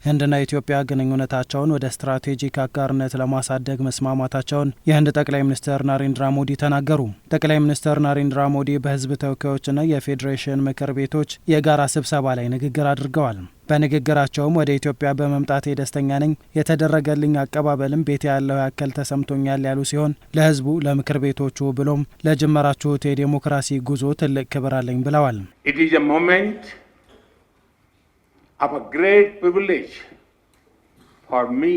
ህንድና ኢትዮጵያ ግንኙነታቸውን ወደ ስትራቴጂክ አጋርነት ለማሳደግ መስማማታቸውን የህንድ ጠቅላይ ሚኒስትር ናሬንድራ ሞዲ ተናገሩ። ጠቅላይ ሚኒስትር ናሬንድራ ሞዲ በህዝብ ተወካዮችና የፌዴሬሽን ምክር ቤቶች የጋራ ስብሰባ ላይ ንግግር አድርገዋል። በንግግራቸውም ወደ ኢትዮጵያ በመምጣቴ ደስተኛ ነኝ፣ የተደረገልኝ አቀባበልም ቤት ያለው ያክል ተሰምቶኛል ያሉ ሲሆን ለህዝቡ፣ ለምክር ቤቶቹ ብሎም ለጀመራችሁት የዲሞክራሲ ጉዞ ትልቅ ክብር አለኝ ብለዋል። Of a great privilege for me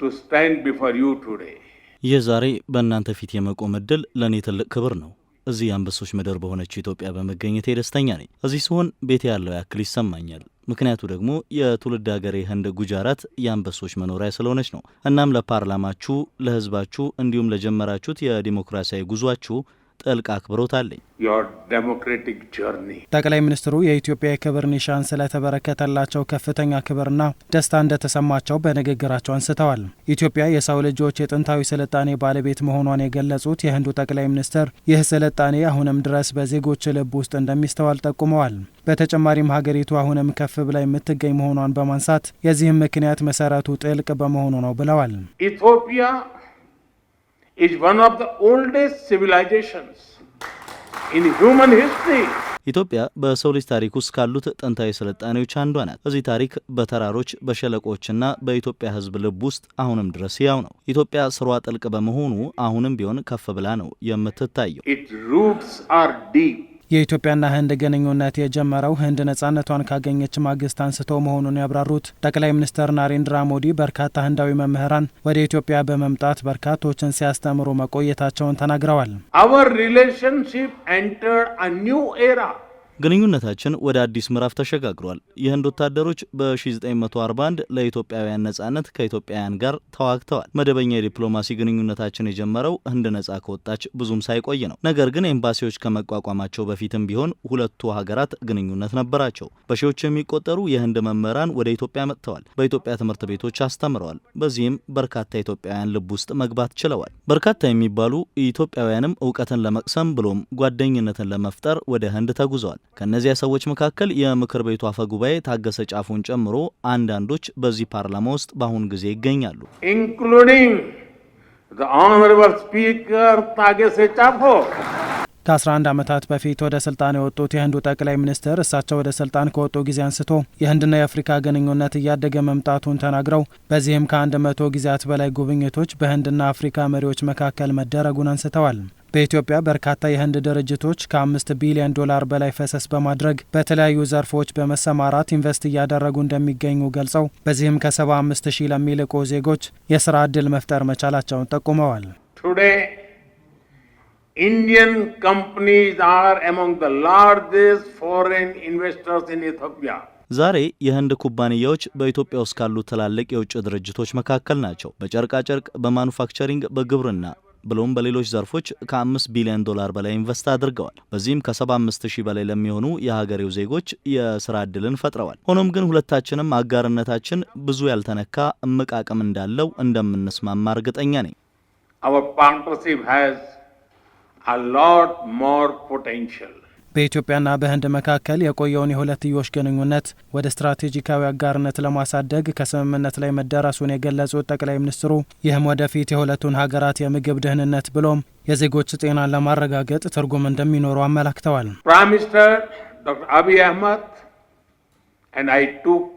to stand before you today. የዛሬ በእናንተ ፊት የመቆም እድል ለኔ ትልቅ ክብር ነው። እዚህ አንበሶች ምድር በሆነች ኢትዮጵያ በመገኘቴ ደስተኛ ነኝ። እዚህ ሲሆን ቤት ያለው ያክል ይሰማኛል። ምክንያቱ ደግሞ የትውልድ ሀገሬ ህንድ ጉጃራት የአንበሶች መኖሪያ ስለሆነች ነው። እናም ለፓርላማችሁ፣ ለህዝባችሁ እንዲሁም ለጀመራችሁት የዲሞክራሲያዊ ጉዟችሁ ጥልቅ አክብሮት አለኝ። ጠቅላይ ሚኒስትሩ የኢትዮጵያ የክብር ኒሻን ስለተበረከተላቸው ከፍተኛ ክብርና ደስታ እንደተሰማቸው በንግግራቸው አንስተዋል። ኢትዮጵያ የሰው ልጆች የጥንታዊ ስልጣኔ ባለቤት መሆኗን የገለጹት የህንዱ ጠቅላይ ሚኒስትር ይህ ስልጣኔ አሁንም ድረስ በዜጎች ልብ ውስጥ እንደሚስተዋል ጠቁመዋል። በተጨማሪም ሀገሪቱ አሁንም ከፍ ብላ የምትገኝ መሆኗን በማንሳት የዚህም ምክንያት መሰረቱ ጥልቅ በመሆኑ ነው ብለዋል። ኢትዮጵያ is one of the oldest civilizations in human history. ኢትዮጵያ በሰው ልጅ ታሪክ ውስጥ ካሉት ጥንታዊ ስልጣኔዎች አንዷ ናት። እዚህ ታሪክ በተራሮች በሸለቆችና በኢትዮጵያ ህዝብ ልብ ውስጥ አሁንም ድረስ ያው ነው። ኢትዮጵያ ስሯ ጥልቅ በመሆኑ አሁንም ቢሆን ከፍ ብላ ነው የምትታየው። Its roots are deep. የኢትዮጵያና ህንድ ግንኙነት የጀመረው ህንድ ነጻነቷን ካገኘች ማግስት አንስቶ መሆኑን ያብራሩት ጠቅላይ ሚኒስትር ናሬንድራ ሞዲ በርካታ ህንዳዊ መምህራን ወደ ኢትዮጵያ በመምጣት በርካቶችን ሲያስተምሩ መቆየታቸውን ተናግረዋል። Our relationship entered a new era. ግንኙነታችን ወደ አዲስ ምዕራፍ ተሸጋግሯል። የህንድ ወታደሮች በ1941 ለኢትዮጵያውያን ነጻነት ከኢትዮጵያውያን ጋር ተዋግተዋል። መደበኛ የዲፕሎማሲ ግንኙነታችን የጀመረው ህንድ ነጻ ከወጣች ብዙም ሳይቆይ ነው። ነገር ግን ኤምባሲዎች ከመቋቋማቸው በፊትም ቢሆን ሁለቱ ሀገራት ግንኙነት ነበራቸው። በሺዎች የሚቆጠሩ የህንድ መምህራን ወደ ኢትዮጵያ መጥተዋል። በኢትዮጵያ ትምህርት ቤቶች አስተምረዋል። በዚህም በርካታ ኢትዮጵያውያን ልብ ውስጥ መግባት ችለዋል። በርካታ የሚባሉ ኢትዮጵያውያንም እውቀትን ለመቅሰም ብሎም ጓደኝነትን ለመፍጠር ወደ ህንድ ተጉዘዋል። ከነዚያ ሰዎች መካከል የምክር ቤቱ አፈ ጉባኤ ታገሰ ጫፉን ጨምሮ አንዳንዶች በዚህ ፓርላማ ውስጥ በአሁን ጊዜ ይገኛሉ። ኢንክሉዲንግ ዘ ኦነረብል ስፒከር ታገሰ ጫፎ። ከ11 ዓመታት በፊት ወደ ስልጣን የወጡት የህንዱ ጠቅላይ ሚኒስትር እሳቸው ወደ ስልጣን ከወጡ ጊዜ አንስቶ የህንድና የአፍሪካ ግንኙነት እያደገ መምጣቱን ተናግረው በዚህም ከ100 ጊዜያት በላይ ጉብኝቶች በህንድና አፍሪካ መሪዎች መካከል መደረጉን አንስተዋል። በኢትዮጵያ በርካታ የህንድ ድርጅቶች ከ5 ቢሊዮን ዶላር በላይ ፈሰስ በማድረግ በተለያዩ ዘርፎች በመሰማራት ኢንቨስት እያደረጉ እንደሚገኙ ገልጸው በዚህም ከ75,000 ለሚልቁ ዜጎች የስራ ዕድል መፍጠር መቻላቸውን ጠቁመዋል። Today, Indian companies are among the largest foreign investors in Ethiopia. ዛሬ የህንድ ኩባንያዎች በኢትዮጵያ ውስጥ ካሉ ትላልቅ የውጭ ድርጅቶች መካከል ናቸው። በጨርቃጨርቅ፣ በማኑፋክቸሪንግ፣ በግብርና ብሎም በሌሎች ዘርፎች ከ5 ቢሊዮን ዶላር በላይ ኢንቨስት አድርገዋል። በዚህም ከ75,000 በላይ ለሚሆኑ የሀገሬው ዜጎች የስራ ዕድልን ፈጥረዋል። ሆኖም ግን ሁለታችንም አጋርነታችን ብዙ ያልተነካ እምቅ አቅም እንዳለው እንደምንስማማ እርግጠኛ ነኝ። Our partnership has a lot more potential. በኢትዮጵያና በህንድ መካከል የቆየውን የሁለትዮሽ ግንኙነት ወደ ስትራቴጂካዊ አጋርነት ለማሳደግ ከስምምነት ላይ መደረሱን የገለጹት ጠቅላይ ሚኒስትሩ ይህም ወደፊት የሁለቱን ሀገራት የምግብ ደህንነት ብሎም የዜጎች ጤናን ለማረጋገጥ ትርጉም እንደሚኖሩ አመላክተዋል። Prime Minister Dr. Abiy Ahmed and I took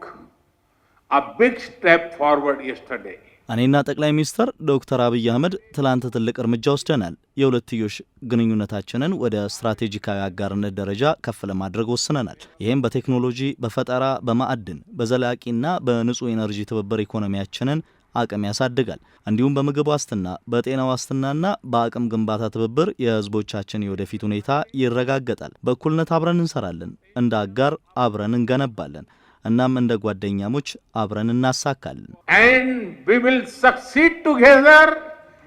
a big step forward yesterday. እኔና ጠቅላይ ሚኒስትር ዶክተር አብይ አህመድ ትላንት ትልቅ እርምጃ ወስደናል። የሁለትዮሽ ግንኙነታችንን ወደ ስትራቴጂካዊ አጋርነት ደረጃ ከፍ ለማድረግ ወስነናል። ይህም በቴክኖሎጂ፣ በፈጠራ፣ በማዕድን፣ በዘላቂና በንጹህ ኤነርጂ ትብብር ኢኮኖሚያችንን አቅም ያሳድጋል። እንዲሁም በምግብ ዋስትና፣ በጤና ዋስትናና በአቅም ግንባታ ትብብር የህዝቦቻችን የወደፊት ሁኔታ ይረጋገጣል። በእኩልነት አብረን እንሰራለን። እንደ አጋር አብረን እንገነባለን። እናም እንደ ጓደኛሞች አብረን እናሳካለን። And we will succeed together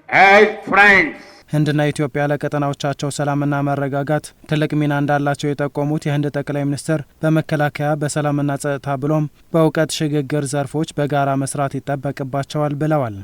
as friends. ህንድና ኢትዮጵያ ለቀጠናዎቻቸው ሰላምና መረጋጋት ትልቅ ሚና እንዳላቸው የጠቆሙት የህንድ ጠቅላይ ሚኒስትር በመከላከያ፣ በሰላምና ጸጥታ ብሎም በእውቀት ሽግግር ዘርፎች በጋራ መስራት ይጠበቅባቸዋል ብለዋል።